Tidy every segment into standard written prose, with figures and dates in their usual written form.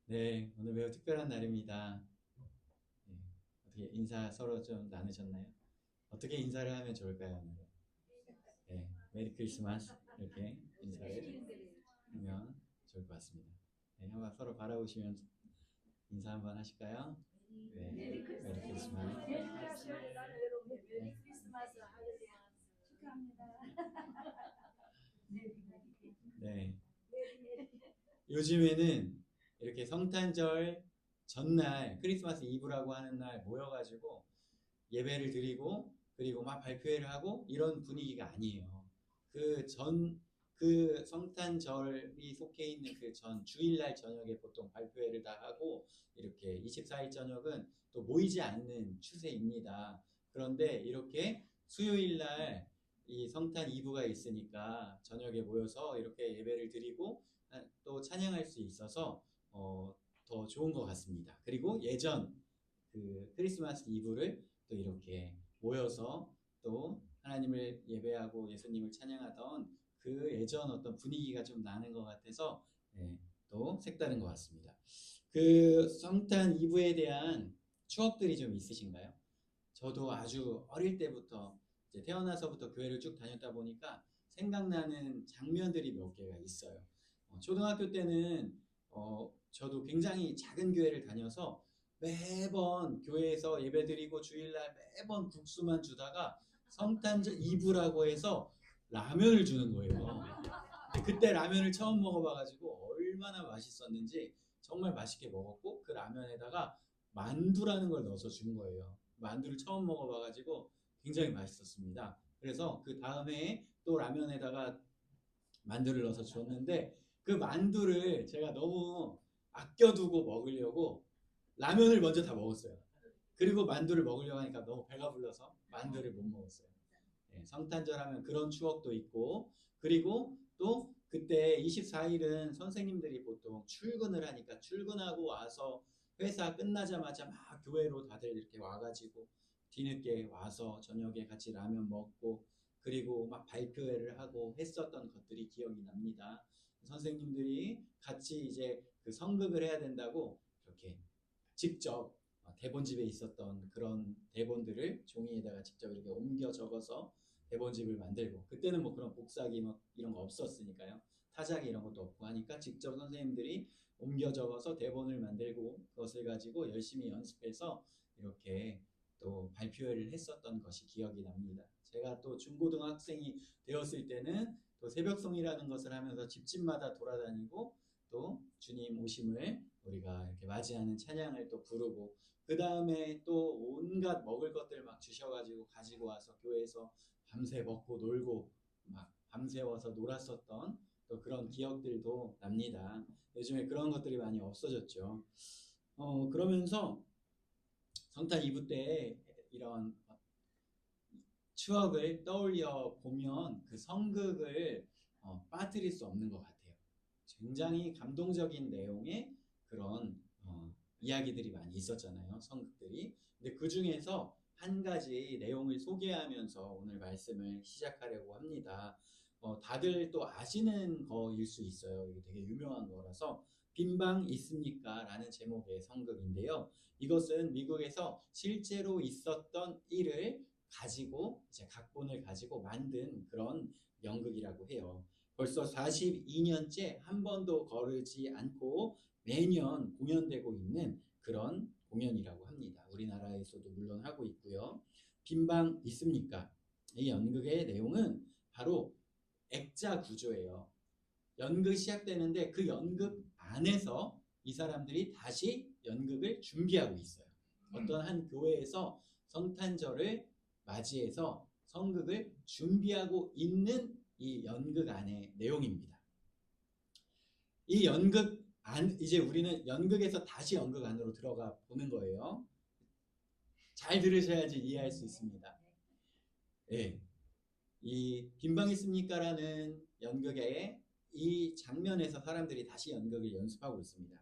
네, 오늘 매우 특별한 날입니다. 네, 어떻게 인사 서로 좀 나누셨나요? 어떻게 인사를 하면 좋을까요, 오늘은? 네, 메리 크리스마스 이렇게 인사를 하면 좋을 것 같습니다. 네, 한번 서로 바라보시면 인사 한번 하실까요? 네, 메리 크리스마스. 메리 크리스마스 할렐루야 축하합니다. 네, 요즘에는 이렇게 성탄절 전날 크리스마스 이브라고 하는 날 모여가지고 예배를 드리고 그리고 막 발표회를 하고 이런 분위기가 아니에요. 그 성탄절이 속해 있는 그 전 주일날 저녁에 보통 발표회를 다 하고 이렇게 24일 저녁은 또 모이지 않는 추세입니다. 그런데 이렇게 수요일날 이 성탄 이브가 있으니까 저녁에 모여서 이렇게 예배를 드리고 또 찬양할 수 있어서 더 좋은 것 같습니다. 그리고 예전 그 크리스마스 이브를 또 이렇게 모여서 또 하나님을 예배하고 예수님을 찬양하던 그 예전 어떤 분위기가 좀 나는 것 같아서 네, 또 색다른 것 같습니다. 그 성탄 이브에 대한 추억들이 좀 있으신가요? 저도 아주 어릴 때부터 이제 태어나서부터 교회를 쭉 다녔다 보니까 생각나는 장면들이 몇 개가 있어요. 초등학교 때는 저도 굉장히 작은 교회를 다녀서 매번 교회에서 예배드리고 주일날 매번 국수만 주다가 성탄절 이브라고 해서 라면을 주는 거예요. 근데 그때 라면을 처음 먹어봐가지고 얼마나 맛있었는지 정말 맛있게 먹었고 그 라면에다가 만두라는 걸 넣어서 준 거예요. 만두를 처음 먹어봐가지고 굉장히 맛있었습니다. 그래서 그 다음에 또 라면에다가 만두를 넣어서 줬는데 그 만두를 제가 너무 아껴두고 먹으려고 라면을 먼저 다 먹었어요. 그리고 만두를 먹으려고 하니까 너무 배가 불러서 만두를 못 먹었어요. 네, 성탄절 하면 그런 추억도 있고 그리고 또 그때 24일은 선생님들이 보통 출근을 하니까 출근하고 와서 회사 끝나자마자 막 교회로 다들 이렇게 와가지고 뒤늦게 와서 저녁에 같이 라면 먹고 그리고 막 발표회를 하고 했었던 것들이 기억이 납니다. 선생님들이 같이 이제 그 성극을 해야 된다고 이렇게 직접 대본집에 있었던 그런 대본들을 종이에다가 직접 이렇게 옮겨 적어서 대본집을 만들고 그때는 뭐 그런 복사기 뭐 이런 거 없었으니까요. 타자기 이런 것도 없고 하니까 직접 선생님들이 옮겨 적어서 대본을 만들고 그것을 가지고 열심히 연습해서 이렇게 또 발표회를 했었던 것이 기억이 납니다. 제가 또 중고등학생이 되었을 때는 또 새벽송이라는 것을 하면서 집집마다 돌아다니고 또 주님 오심을 우리가 이렇게 맞이하는 찬양을 또 부르고 그 다음에 또 온갖 먹을 것들 막 주셔가지고 가지고 와서 교회에서 밤새 먹고 놀고 막 밤새워서 놀았었던 또 그런 기억들도 납니다. 요즘에 그런 것들이 많이 없어졌죠. 그러면서 성탄 이브 때 이런 추억을 떠올려 보면 그 성극을 빠뜨릴 수 없는 것 같아요. 굉장히 감동적인 내용의 그런 이야기들이 많이 있었잖아요. 성극들이. 근데 그 중에서 한 가지 내용을 소개하면서 오늘 말씀을 시작하려고 합니다. 다들 또 아시는 거일 수 있어요. 이게 되게 유명한 거라서 빈방 있습니까? 라는 제목의 성극인데요. 이것은 미국에서 실제로 있었던 일을 가지고 이제 각본을 가지고 만든 그런 연극이라고 해요. 벌써 42년째 한 번도 거르지 않고 매년 공연되고 있는 그런 공연이라고 합니다. 우리나라에서도 물론 하고 있고요. 빈방 있습니까? 이 연극의 내용은 바로 액자 구조예요. 연극이 시작되는데 그 연극 안에서 이 사람들이 다시 연극을 준비하고 있어요. 어떤 한 교회에서 성탄절을 맞이해서 성극을 준비하고 있는 이 연극 안의 내용입니다. 이 연극 안 이제 우리는 연극에서 다시 연극 안으로 들어가 보는 거예요. 잘 들으셔야지 이해할 수 있습니다. 네. 이 빈방 있습니까라는 연극의 이 장면에서 사람들이 다시 연극을 연습하고 있습니다.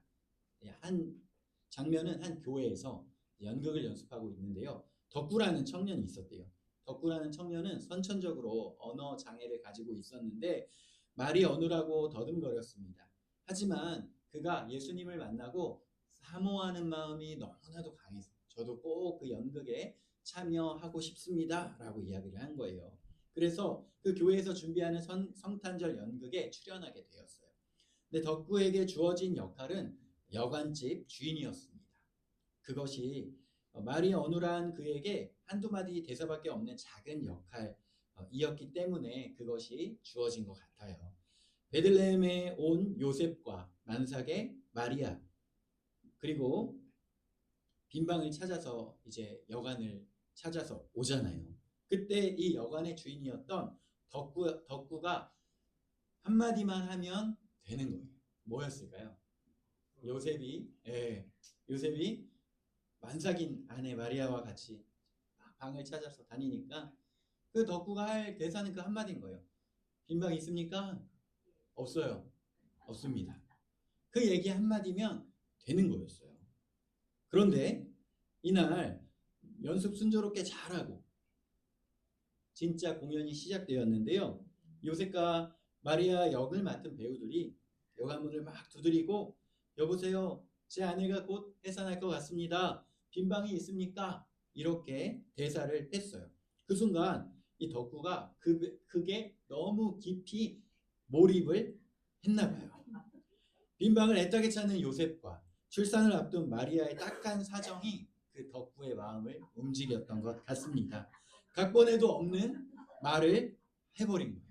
한 장면은 한 교회에서 연극을 연습하고 있는데요. 덕구라는 청년이 있었대요. 덕구라는 청년은 선천적으로 언어 장애를 가지고 있었는데 말이 어눌하고 더듬거렸습니다. 하지만 그가 예수님을 만나고 사모하는 마음이 너무나도 강해서 저도 꼭 그 연극에 참여하고 싶습니다라고 이야기를 한 거예요. 그래서 그 교회에서 준비하는 성탄절 연극에 출연하게 되었어요. 근데 덕구에게 주어진 역할은 여관집 주인이었습니다. 그것이 말이 어눌한 그에게 한두 마디 대사밖에 없는 작은 역할이었기 때문에 그것이 주어진 것 같아요. 베들레헴에 온 요셉과 만삭의 마리아, 그리고 빈방을 찾아서 이제 여관을 찾아서 오잖아요. 그때 이 여관의 주인이었던 덕구가 한마디만 하면 되는 거예요. 뭐였을까요? 요셉이 만삭인 아내 마리아와 같이 방을 찾아서 다니니까 그 덕구가 할 대사는 그 한마디인 거예요. 빈방 있습니까? 없어요. 없습니다. 그 얘기 한마디면 되는 거였어요. 그런데 이날 연습 순조롭게 잘하고 진짜 공연이 시작되었는데요. 요셉과 마리아 역을 맡은 배우들이 여관문을 막 두드리고 여보세요. 제 아내가 곧 해산할 것 같습니다. 빈방이 있습니까? 이렇게 대사를 했어요. 그 순간 이 덕구가 그게 너무 깊이 몰입을 했나 봐요. 빈방을 애타게 찾는 요셉과 출산을 앞둔 마리아의 딱한 사정이 그 덕구의 마음을 움직였던 것 같습니다. 각본에도 없는 말을 해버린 거예요.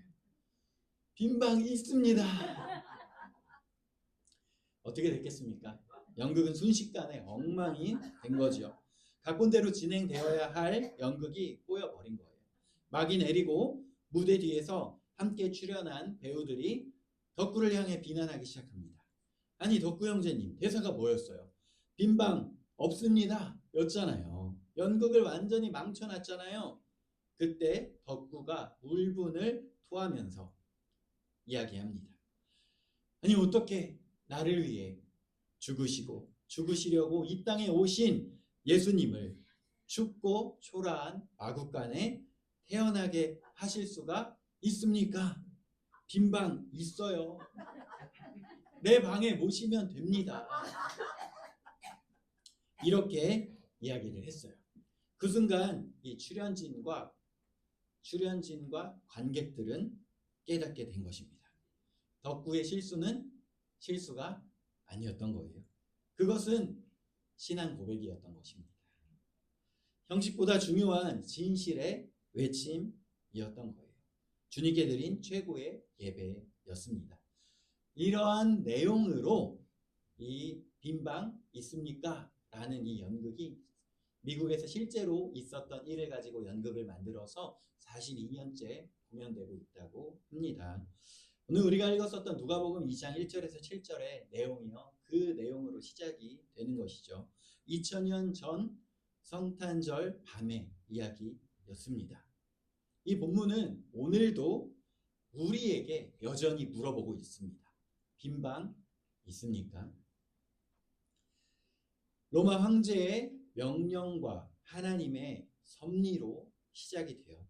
빈방이 있습니다. 어떻게 됐겠습니까? 연극은 순식간에 엉망이 된 거죠. 각본대로 진행되어야 할 연극이 꼬여버린 거예요. 막이 내리고 무대 뒤에서 함께 출연한 배우들이 덕구를 향해 비난하기 시작합니다. 아니 덕구 형제님 대사가 뭐였어요? 빈방 없습니다 였잖아요. 연극을 완전히 망쳐놨잖아요. 그때 덕구가 울분을 토하면서 이야기합니다. 아니 어떻게 나를 위해 죽으시려고 이 땅에 오신 예수님을 춥고 초라한 마구간에 태어나게 하실 수가 있습니까? 빈방 있어요. 내 방에 모시면 됩니다. 이렇게 이야기를 했어요. 그 순간 이 출연진과 관객들은 깨닫게 된 것입니다. 덕구의 실수가 아니었던 거예요. 그것은 신앙 고백이었던 것입니다. 형식보다 중요한 진실의 외침이었던 거예요. 주님께 드린 최고의 예배였습니다. 이러한 내용으로 이 빈방 있습니까? 라는 이 연극이 미국에서 실제로 있었던 일을 가지고 연극을 만들어서 42년째 공연되고 있다고 합니다. 오늘 우리가 읽었었던 누가복음 2장 1절에서 7절의 내용이요. 그 내용으로 시작이 되는 것이죠. 2000년 전 성탄절 밤의 이야기였습니다. 이 본문은 오늘도 우리에게 여전히 물어보고 있습니다. 빈방 있습니까? 로마 황제의 명령과 하나님의 섭리로 시작이 돼요.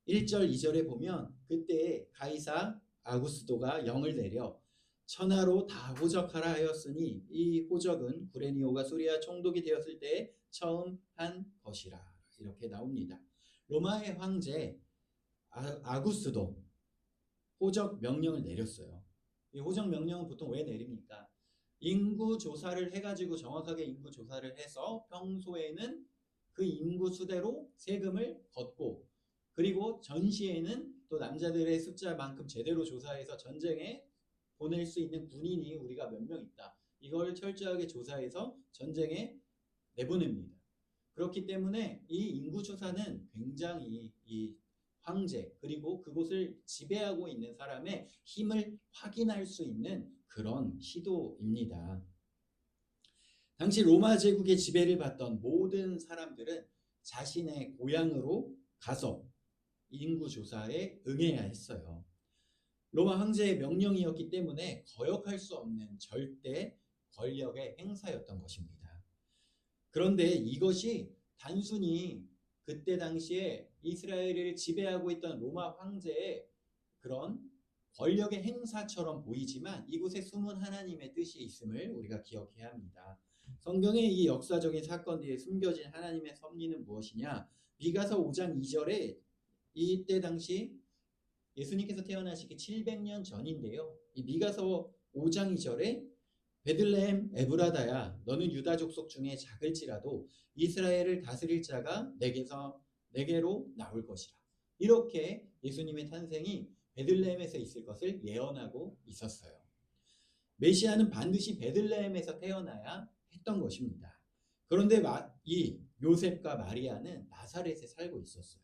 1절, 2절에 보면 그때 가이사 아구스도가 영을 내려 천하로 다 호적하라 하였으니 이 호적은 구레니오가 수리아 총독이 되었을 때 처음 한 것이라 이렇게 나옵니다. 로마의 황제 아구스도 호적 명령을 내렸어요. 이 호적 명령은 보통 왜 내립니까? 인구 조사를 해가지고 정확하게 인구 조사를 해서 평소에는 그 인구 수대로 세금을 걷고 그리고 전시에는 또 남자들의 숫자만큼 제대로 조사해서 전쟁에 보낼 수 있는 군인이 우리가 몇 명 있다. 이걸 철저하게 조사해서 전쟁에 내보냅니다. 그렇기 때문에 이 인구 조사는 굉장히 이 황제 그리고 그곳을 지배하고 있는 사람의 힘을 확인할 수 있는 그런 시도입니다. 당시 로마 제국의 지배를 받던 모든 사람들은 자신의 고향으로 가서 인구 조사에 응해야 했어요. 로마 황제의 명령이었기 때문에 거역할 수 없는 절대 권력의 행사였던 것입니다. 그런데 이것이 단순히 그때 당시에 이스라엘을 지배하고 있던 로마 황제의 그런 권력의 행사처럼 보이지만 이곳에 숨은 하나님의 뜻이 있음을 우리가 기억해야 합니다. 성경의 이 역사적인 사건 뒤에 숨겨진 하나님의 섭리는 무엇이냐? 미가서 5장 2절에 이때 당시 예수님께서 태어나시기 700년 전인데요. 이 미가서 5장 2절에 베들레헴 에브라다야 너는 유다 족속 중에 작을지라도 이스라엘을 다스릴 자가 내게로 나올 것이라. 이렇게 예수님의 탄생이 베들레헴에서 있을 것을 예언하고 있었어요. 메시아는 반드시 베들레헴에서 태어나야 했던 것입니다. 그런데 이 요셉과 마리아는 나사렛에 살고 있었어요.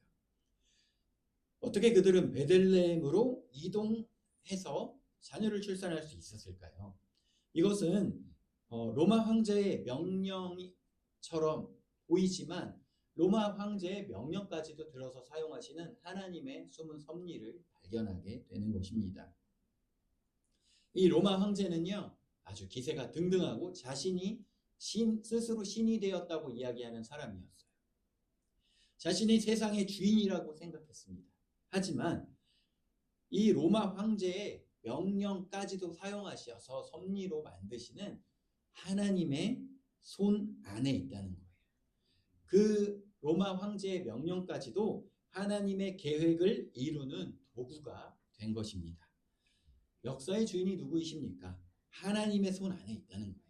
어떻게 그들은 베들레헴으로 이동해서 자녀를 출산할 수 있었을까요? 이것은 로마 황제의 명령처럼 보이지만 로마 황제의 명령까지도 들어서 사용하시는 하나님의 숨은 섭리를 발견하게 되는 것입니다. 이 로마 황제는요, 아주 기세가 등등하고 자신이 스스로 신이 되었다고 이야기하는 사람이었어요. 자신이 세상의 주인이라고 생각했습니다. 하지만 이 로마 황제의 명령까지도 사용하셔서 섭리로 만드시는 하나님의 손 안에 있다는 거예요. 그 로마 황제의 명령까지도 하나님의 계획을 이루는 도구가 된 것입니다. 역사의 주인이 누구이십니까? 하나님의 손 안에 있다는 거예요.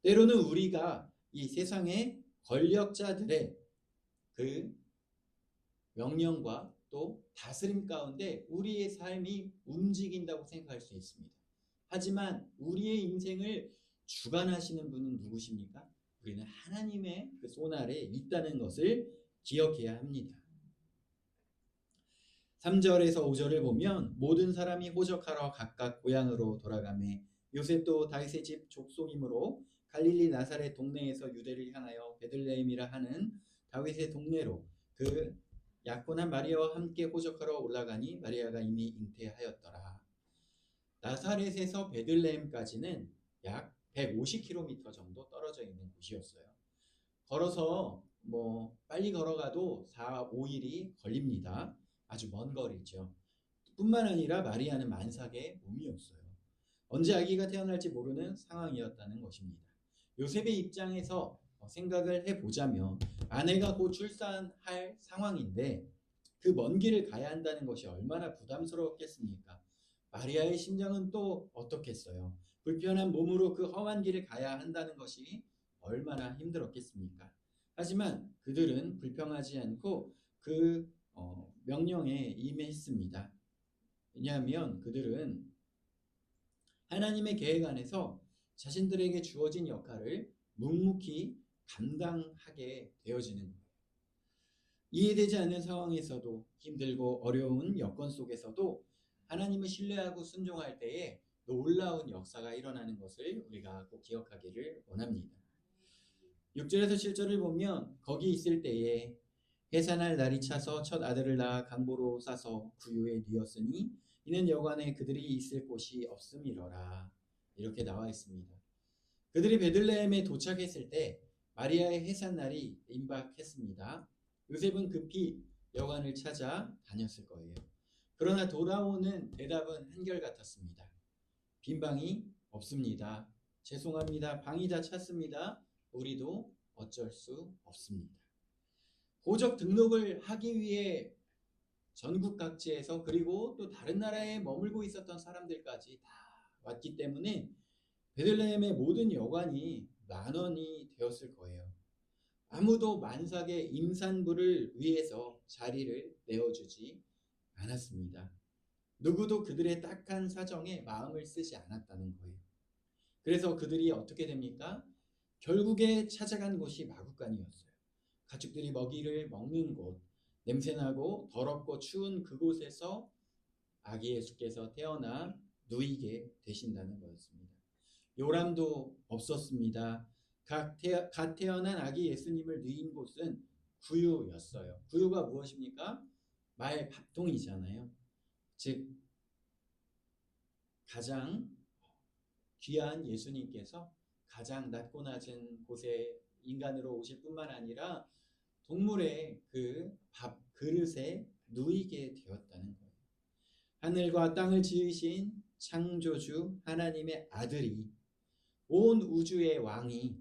때로는 우리가 이 세상의 권력자들의 그 명령과 또 다스림 가운데 우리의 삶이 움직인다고 생각할 수 있습니다. 하지만 우리의 인생을 주관하시는 분은 누구십니까? 우리는 하나님의 그 손 아래에 있다는 것을 기억해야 합니다. 3절에서 5절을 보면 모든 사람이 호적하러 각각 고향으로 돌아가매 요셉도 다윗의 집 족속이므로 갈릴리 나사렛 동네에서 유대를 향하여 베들레헴이라 하는 다윗의 동네로 그 약혼한 마리아와 함께 호적하러 올라가니 마리아가 이미 잉태하였더라. 나사렛에서 베들레헴까지는 약 150km 정도 떨어져 있는 곳이었어요. 걸어서 빨리 걸어가도 4, 5일이 걸립니다. 아주 먼 거리죠. 뿐만 아니라 마리아는 만삭의 몸이었어요. 언제 아기가 태어날지 모르는 상황이었다는 것입니다. 요셉의 입장에서 생각을 해보자면 아내가 곧 출산할 상황인데 그 먼 길을 가야 한다는 것이 얼마나 부담스러웠겠습니까? 마리아의 심정은 또 어떻겠어요? 불편한 몸으로 그 험한 길을 가야 한다는 것이 얼마나 힘들었겠습니까? 하지만 그들은 불평하지 않고 그 명령에 임했습니다. 왜냐하면 그들은 하나님의 계획 안에서 자신들에게 주어진 역할을 묵묵히 감당하게 되어지는 거예요. 이해되지 않는 상황에서도 힘들고 어려운 여건 속에서도 하나님을 신뢰하고 순종할 때에 놀라운 역사가 일어나는 것을 우리가 꼭 기억하기를 원합니다. 6절에서 7절을 보면 거기 있을 때에 해산할 날이 차서 첫 아들을 낳아 강보로 싸서 구유에 뉘었으니 이는 여관에 그들이 있을 곳이 없음이러라. 이렇게 나와 있습니다. 그들이 베들레헴에 도착했을 때 마리아의 해산날이 임박했습니다. 요셉은 급히 여관을 찾아 다녔을 거예요. 그러나 돌아오는 대답은 한결같았습니다. 빈 방이 없습니다. 죄송합니다. 방이 다 찼습니다. 우리도 어쩔 수 없습니다. 호적 등록을 하기 위해 전국 각지에서 그리고 또 다른 나라에 머물고 있었던 사람들까지 다 왔기 때문에 베들레헴의 모든 여관이 만원이 되었을 거예요. 아무도 만삭의 임산부를 위해서 자리를 내어주지 않았습니다. 누구도 그들의 딱한 사정에 마음을 쓰지 않았다는 거예요. 그래서 그들이 어떻게 됩니까? 결국에 찾아간 곳이 마구간이었어요. 가축들이 먹이를 먹는 곳, 냄새나고 더럽고 추운 그곳에서 아기 예수께서 태어나 누이게 되신다는 거였습니다. 요람도 없었습니다. 갓 태어난 아기 예수님을 누인 곳은 구유였어요. 구유가 무엇입니까? 말 밥통이잖아요. 즉 가장 귀한 예수님께서 가장 낮고 낮은 곳에 인간으로 오실 뿐만 아니라 동물의 그 밥 그릇에 누이게 되었다는 거예요. 하늘과 땅을 지으신 창조주 하나님의 아들이 온 우주의 왕이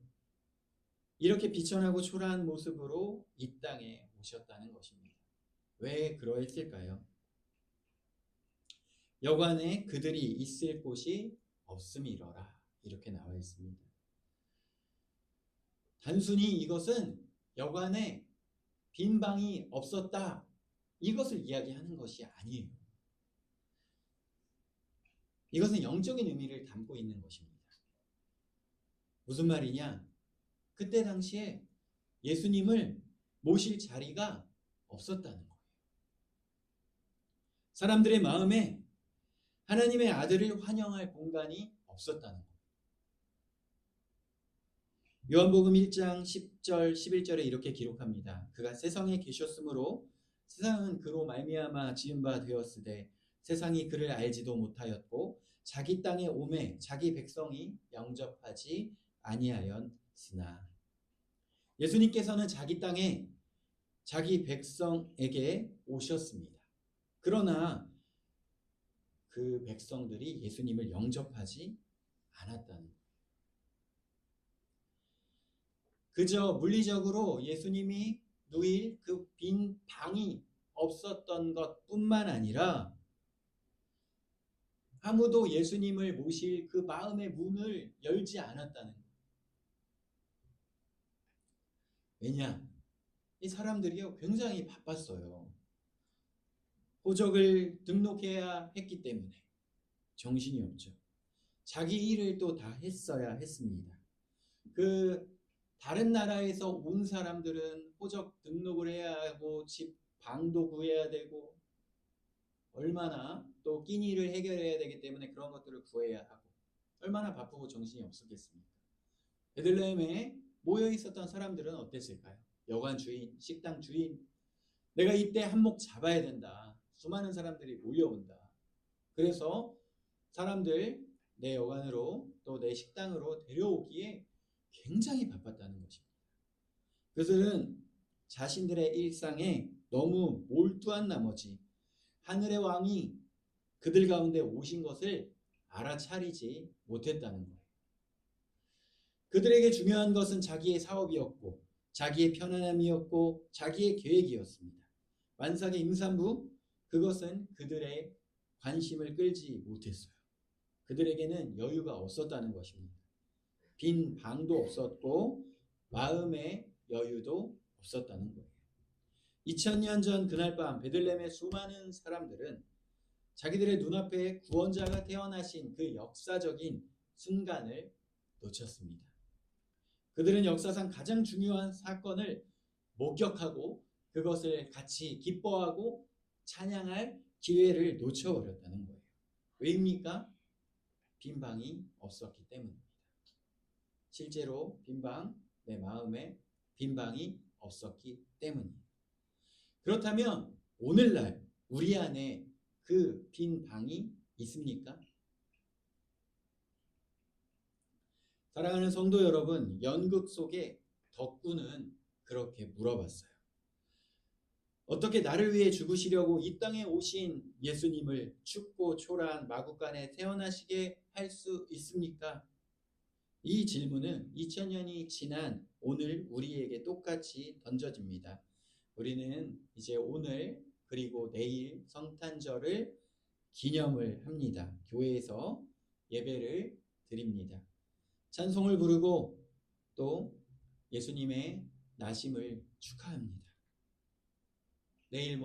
이렇게 비천하고 초라한 모습으로 이 땅에 오셨다는 것입니다. 왜 그러했을까요? 여관에 그들이 있을 곳이 없음이러라 이렇게 나와 있습니다. 단순히 이것은 여관에 빈 방이 없었다 이것을 이야기하는 것이 아니에요. 이것은 영적인 의미를 담고 있는 것입니다. 무슨 말이냐? 그때 당시에 예수님을 모실 자리가 없었다는 거예요. 사람들의 마음에 하나님의 아들을 환영할 공간이 없었다는 거예요. 요한복음 1장 10절 11절에 이렇게 기록합니다. 그가 세상에 계셨으므로 세상은 그로 말미암아 지은 바 되었으되 세상이 그를 알지도 못하였고 자기 땅에 오매 자기 백성이 영접하지 아니하였으나. 예수님께서는 자기 땅에 자기 백성에게 오셨습니다. 그러나 그 백성들이 예수님을 영접하지 않았다는 거예요. 그저 물리적으로 예수님이 누일 그 빈 방이 없었던 것뿐만 아니라 아무도 예수님을 모실 그 마음의 문을 열지 않았다는 거예요. 왜냐? 이 사람들이요 굉장히 바빴어요. 호적을 등록해야 했기 때문에 정신이 없죠. 자기 일을 또 다 했어야 했습니다. 그 다른 나라에서 온 사람들은 호적 등록을 해야 하고 집 방도 구해야 되고 얼마나 또 끼니를 해결해야 되기 때문에 그런 것들을 구해야 하고 얼마나 바쁘고 정신이 없었겠습니까? 베들레헴에 모여 있었던 사람들은 어땠을까요? 여관 주인, 식당 주인, 내가 이때 한몫 잡아야 된다. 수많은 사람들이 몰려온다. 그래서 사람들 내 여관으로 또 내 식당으로 데려오기에 굉장히 바빴다는 것입니다. 그들은 자신들의 일상에 너무 몰두한 나머지 하늘의 왕이 그들 가운데 오신 것을 알아차리지 못했다는 거예요. 그들에게 중요한 것은 자기의 사업이었고 자기의 편안함이었고 자기의 계획이었습니다. 만삭의 임산부 그것은 그들의 관심을 끌지 못했어요. 그들에게는 여유가 없었다는 것입니다. 빈 방도 없었고 마음의 여유도 없었다는 거예요. 2000년 전 그날 밤 베들레헴의 수많은 사람들은 자기들의 눈앞에 구원자가 태어나신 그 역사적인 순간을 놓쳤습니다. 그들은 역사상 가장 중요한 사건을 목격하고 그것을 같이 기뻐하고 찬양할 기회를 놓쳐버렸다는 거예요. 왜입니까? 빈 방이 없었기 때문입니다. 실제로 빈 방, 내 마음에 빈 방이 없었기 때문이에요. 그렇다면 오늘날 우리 안에 그 빈 방이 있습니까? 사랑하는 성도 여러분, 연극 속의 덕구는 그렇게 물어봤어요. 어떻게 나를 위해 죽으시려고 이 땅에 오신 예수님을 춥고 초라한 마구간에 태어나시게 할 수 있습니까? 이 질문은 2000년이 지난 오늘 우리에게 똑같이 던져집니다. 우리는 이제 오늘 그리고 내일 성탄절을 기념을 합니다. 교회에서 예배를 드립니다. 찬송을 부르고 또 예수님의 나심을 축하합니다. 내일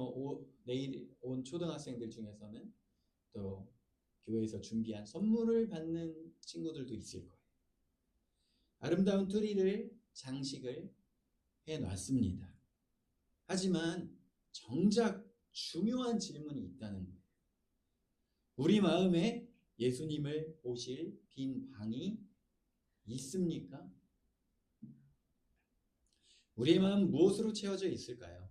내일 온 초등학생들 중에서는 또 교회에서 준비한 선물을 받는 친구들도 있을 거예요. 아름다운 트리를 장식을 해놨습니다. 하지만 정작 중요한 질문이 있다는 거예요. 우리 마음에 예수님을 모실 빈 방이 있습니까? 우리의 마음 무엇으로 채워져 있을까요?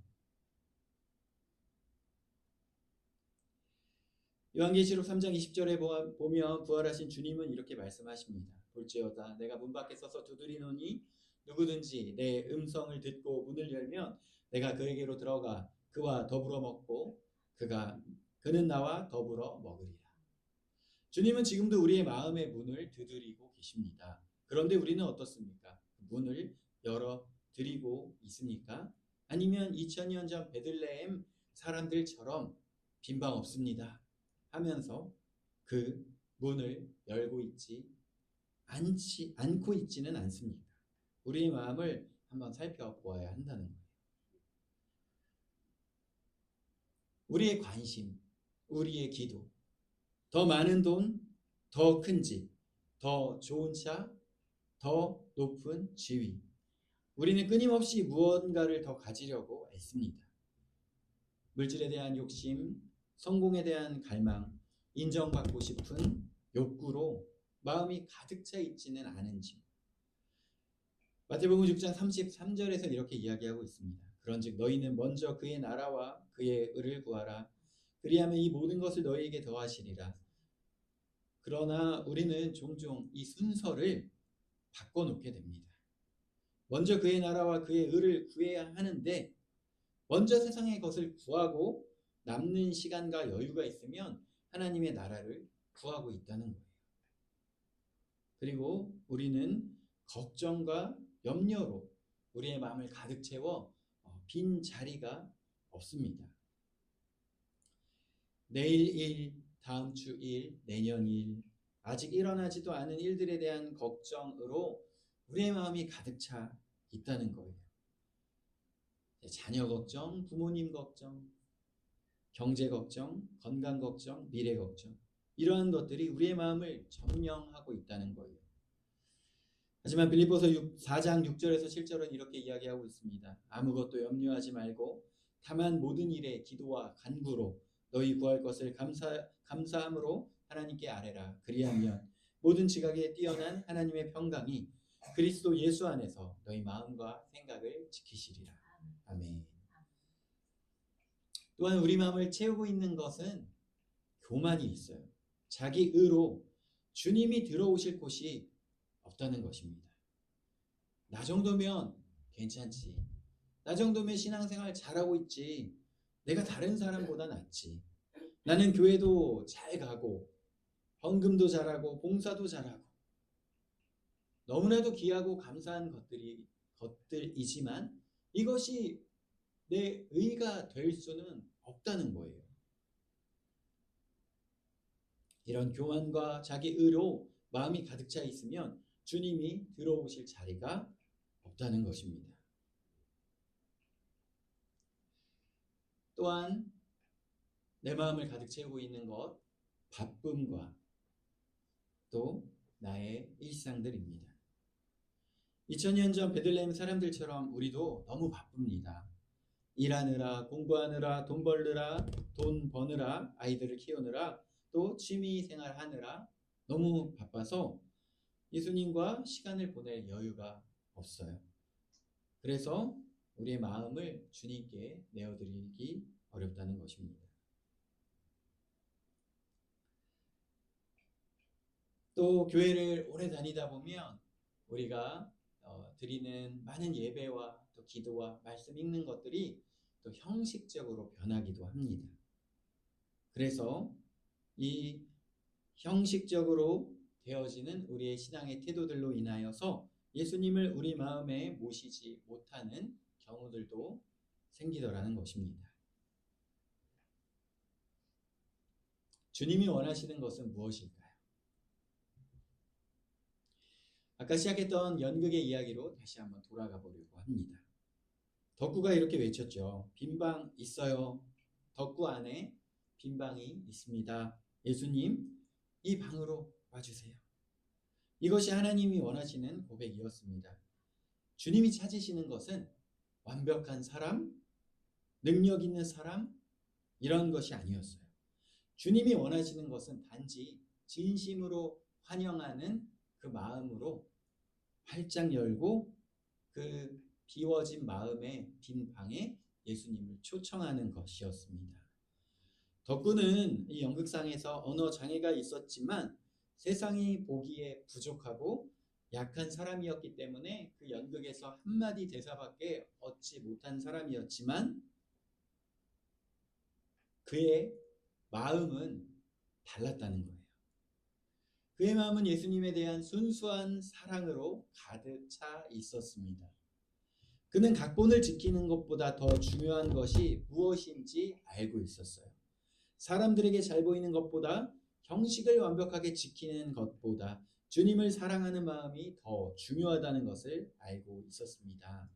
요한계시록 3장 20절에 보면 부활하신 주님은 이렇게 말씀하십니다. 볼지어다 내가 문 밖에 서서 두드리노니 누구든지 내 음성을 듣고 문을 열면 내가 그에게로 들어가 그와 더불어 먹고 그가 그는 나와 더불어 먹으리라. 주님은 지금도 우리의 마음의 문을 두드리고 계십니다. 그런데 우리는 어떻습니까? 문을 열어드리고 있습니까? 아니면 2000년 전 베들레헴 사람들처럼 빈방 없습니다 하면서 그 문을 열고 않고 있지는 않습니다. 우리의 마음을 한번 살펴보아야 한다는 거예요. 우리의 관심, 우리의 기도, 더 많은 돈, 더 큰 집, 더 좋은 차, 더 높은 지위. 우리는 끊임없이 무언가를 더 가지려고 애씁니다. 물질에 대한 욕심, 성공에 대한 갈망, 인정받고 싶은 욕구로 마음이 가득 차 있지는 않은지. 마태복음 6장 33절에서 이렇게 이야기하고 있습니다. 그런즉 너희는 먼저 그의 나라와 그의 의를 구하라. 그리하면 이 모든 것을 너희에게 더하시리라. 그러나 우리는 종종 이 순서를 바꿔놓게 됩니다. 먼저 그의 나라와 그의 의를 구해야 하는데 먼저 세상의 것을 구하고 남는 시간과 여유가 있으면 하나님의 나라를 구하고 있다는 거예요. 그리고 우리는 걱정과 염려로 우리의 마음을 가득 채워 빈 자리가 없습니다. 내일 일, 다음 주 일, 내년 일, 아직 일어나지도 않은 일들에 대한 걱정으로 우리의 마음이 가득 차 있다는 거예요. 자녀 걱정, 부모님 걱정, 경제 걱정, 건강 걱정, 미래 걱정, 이러한 것들이 우리의 마음을 점령하고 있다는 거예요. 하지만 빌립보서 4장 6절에서 7절은 이렇게 이야기하고 있습니다. 아무것도 염려하지 말고 다만 모든 일에 기도와 간구로 너희 구할 것을 감사함으로 하나님께 아뢰라. 그리하면 모든 지각에 뛰어난 하나님의 평강이 그리스도 예수 안에서 너희 마음과 생각을 지키시리라. 아멘. 또한 우리 마음을 채우고 있는 것은 교만이 있어요. 자기 의로 주님이 들어오실 곳이 없다는 것입니다. 나 정도면 괜찮지. 나 정도면 신앙생활 잘하고 있지. 내가 다른 사람보다 낫지. 나는 교회도 잘 가고 헌금도 잘하고 봉사도 잘하고 너무나도 귀하고 감사한 것들이지만 이것이 내 의가 될 수는 없다는 거예요. 이런 교만과 자기 의로 마음이 가득 차 있으면 주님이 들어오실 자리가 없다는 것입니다. 또한 내 마음을 가득 채우고 있는 것, 바쁨과 또 나의 일상들입니다. 2000년 전 베들레헴 사람들처럼 우리도 너무 바쁩니다. 일하느라, 공부하느라, 돈 벌느라, 돈 버느라, 아이들을 키우느라, 또 취미 생활하느라 너무 바빠서 예수님과 시간을 보낼 여유가 없어요. 그래서 우리의 마음을 주님께 내어드리기 어렵다는 것입니다. 또 교회를 오래 다니다 보면 우리가 드리는 많은 예배와 또 기도와 말씀 읽는 것들이 또 형식적으로 변하기도 합니다. 그래서 이 형식적으로 되어지는 우리의 신앙의 태도들로 인하여서 예수님을 우리 마음에 모시지 못하는 경우들도 생기더라는 것입니다. 주님이 원하시는 것은 무엇일까요? 아까 시작했던 연극의 이야기로 다시 한번 돌아가 보려고 합니다. 덕구가 이렇게 외쳤죠. 빈방 있어요. 덕구 안에 빈방이 있습니다. 예수님, 이 방으로 와주세요. 이것이 하나님이 원하시는 고백이었습니다. 주님이 찾으시는 것은 완벽한 사람, 능력 있는 사람, 이런 것이 아니었어요. 주님이 원하시는 것은 단지 진심으로 환영하는 그 마음으로 활짝 열고 그 비워진 마음의 빈 방에 예수님을 초청하는 것이었습니다. 덕구는 이 연극상에서 언어 장애가 있었지만 세상이 보기에 부족하고 약한 사람이었기 때문에 그 연극에서 한마디 대사밖에 얻지 못한 사람이었지만 그의 마음은 달랐다는 거예요. 그의 마음은 예수님에 대한 순수한 사랑으로 가득 차 있었습니다. 그는 각본을 지키는 것보다 더 중요한 것이 무엇인지 알고 있었어요. 사람들에게 잘 보이는 것보다, 형식을 완벽하게 지키는 것보다 주님을 사랑하는 마음이 더 중요하다는 것을 알고 있었습니다.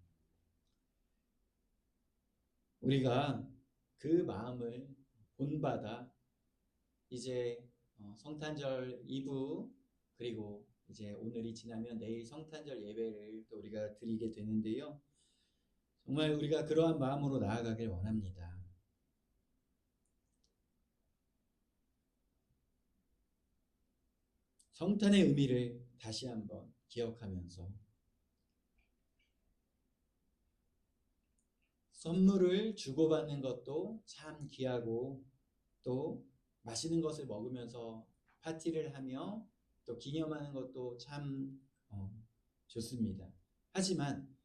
우리가 그 마음을 본받아 이제 성탄절 이브, 그리고 이제 오늘이 지나면 내일 성탄절 예배를 또 우리가 드리게 되는데요. 정말 우리가 그러한 마음으로 나아가길 원합니다. 성탄의 의미를 다시 한번 기억하면서 선물을 주고받는 것도 참 귀하고, 또 맛있는 것을 먹으면서 파티를 하며 또 기념하는 것도 참 좋습니다. 하지만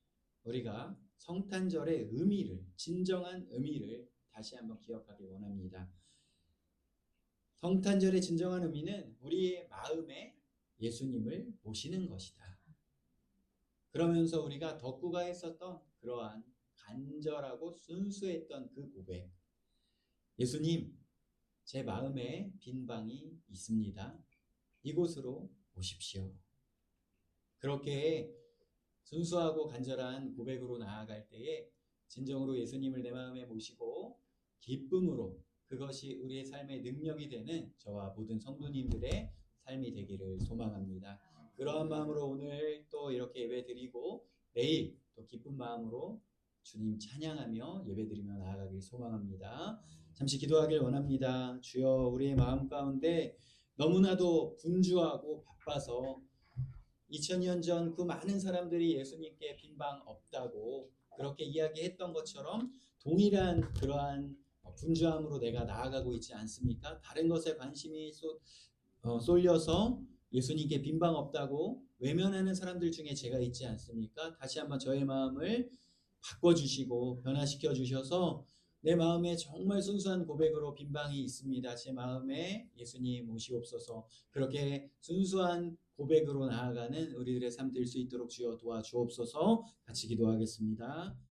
우리가 성탄절의 의미를, 진정한 의미를 다시 한번 기억하기 원합니다. 성탄절의 진정한 의미는 우리의 마음에 예수님을 모시는 것이다. 그러면서 우리가 덕구가 했었던 그러한 간절하고 순수했던 그 고백, 예수님, 제 마음에 빈 방이 있습니다. 이곳으로 오십시오. 그렇게 순수하고 간절한 고백으로 나아갈 때에 진정으로 예수님을 내 마음에 모시고 기쁨으로, 그것이 우리의 삶의 능력이 되는 저와 모든 성도님들의 삶이 되기를 소망합니다. 그러한 마음으로 오늘 또 이렇게 예배 드리고 내일 또 기쁜 마음으로 주님 찬양하며 예배드리며 나아가길 소망합니다. 잠시 기도하길 원합니다. 주여, 우리의 마음 가운데 너무나도 분주하고 바빠서 2000년 전 그 많은 사람들이 예수님께 빈방 없다고 그렇게 이야기했던 것처럼 동일한 그러한 분주함으로 내가 나아가고 있지 않습니까? 다른 것에 관심이 쏠려서 예수님께 빈방 없다고 외면하는 사람들 중에 제가 있지 않습니까? 다시 한번 저의 마음을 바꿔주시고 변화시켜 주셔서 내 마음에 정말 순수한 고백으로 빈방이 있습니다. 제 마음에 예수님 오시옵소서. 그렇게 순수한 고백으로 나아가는 우리들의 삶 될 수 있도록 주여 도와주옵소서. 같이 기도하겠습니다.